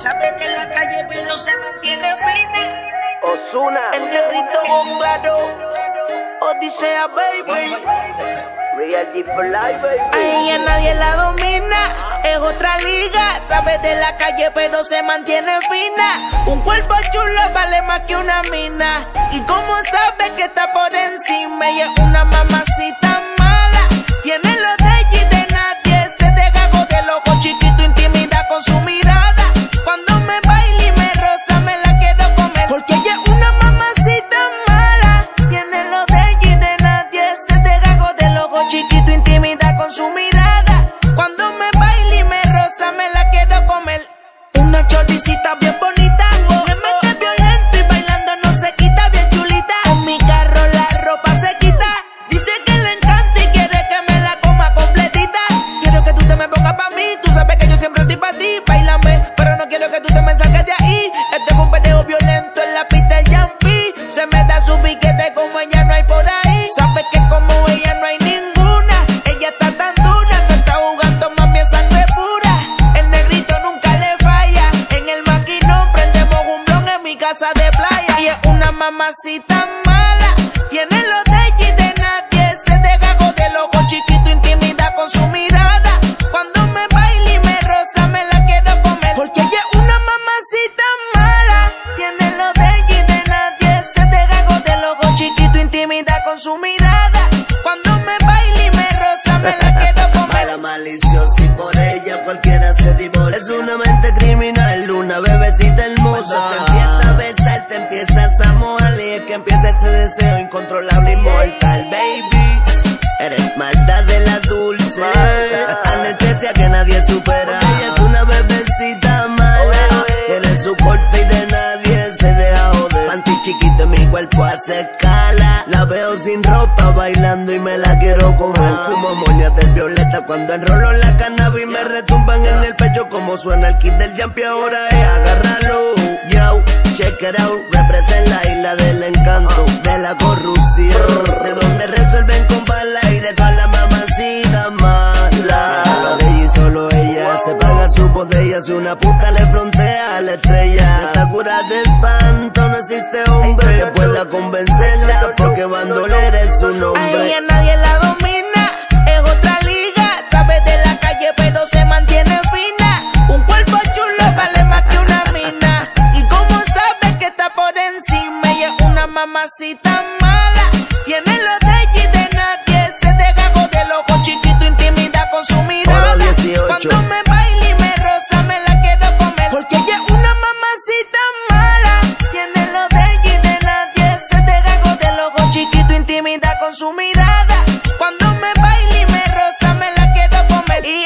Sabe de la calle pero se mantiene fina. Ozuna, El guerrito con claro. Odisea, baby. Real G for life, baby. A ella nadie la domina, es otra liga. Sabe de la calle pero se mantiene fina. Un cuerpo chulo vale más que una mina. Y como sabe que está por encima, ella es una mamacita mala. Tiene lo de ella y de nadie. Se deja de loco chiquito, intimida con su mirada. Cuando me baila y me roza me la quiero comer. Porque ella es una mamacita mala. Tiene lo de ella y de nadie. Se deja de loco chiquito, intimida con su mirada. Cuando me baila y me roza me la quiero comer. Una choricita bien bonita. Me mete violento y bailando no se quita, bien chulita. En mi carro la ropa se quita. Dice que le encanta y quiere que me la coma completita. Quiero que tú te me pongas pa' mí. Tú sabes que yo siempre estoy pa' ti. Báilame, pero no quiero que tú te me saques de ahí. Este es un perreo violento en la pista el Yampi. Se me da su piquete como ella no hay por ahí. Sabes que como ella no hay ninguna. Ella está tan dura, no está jugando, mami, es sangre pura. El negrito nunca le falla. En el maquinón prendemos un blon en mi casa de playa. Y es una mamacita mala. Tiene lo de ella y de nadie. Se deja de loco chiquito, intimida con su mirada. Cuando me baila y me roza me la quiero comer. Porque ella es una mamacita mala. Tiene lo de ella y de nadie. Se deja de loco chiquito, intimida con su mirada. Cuando me baila y me roza me la quiero comer. Baila maliciosa y por ella cualquiera se divorcia. Es una mente criminal, una bebecita hermosa. Cuando te empieza a besar, te empiezas a mojar. Y es que empieza ese deseo incontrolable y mortal, baby. Eres maldad de la dulce, anestesia que nadie supera. Ella es una bebecita mala, tiene su corte y de nadie se deja joder. Panty chiquito en mi cuerpo hace escala. La veo sin ropa bailando y me la quiero comer. Fumo moñas de violeta cuando enrolo la cannabis. Me retumban en el pecho como suena el kit del Yampi. Ahora es agárralo, yo, check it out. Represent la isla del encanto, de la corrupción, de donde resuelven con balas y de toda la mamacita mala. Lo de ella y solo ella, se paga su botella. Si una puta le frontea a la estrella, esta cura de espanto, no existe hombre que pueda convencerla, porque bandolera es su A nombre. ella nadie la domina, es otra liga. Sabe de la calle pero se mantiene fina. Un cuerpo chulo vale más que una mina. Y como sabe que está por encima, ella es una mamacita mala. Tiene lo de ella y de nadie. Se deja de loco chiquito, intimida con su mirada. Hora 18. Cuando me baila y me roza me la quiero comer. Porque ella es una mamacita mala. Tiene lo de ella y de nadie. Se deja de loco chiquito, intimida con su mirada. Cuando me baila y me roza me la quiero comer. Y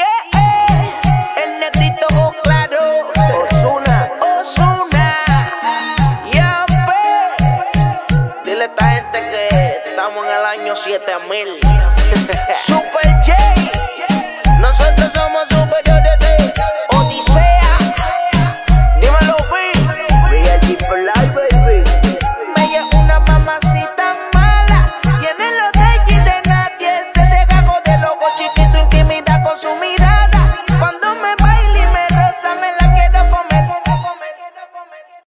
el negrito con claro. Ozuna, Dile a esta gente que estamos en el año 7000. Super J. Nosotros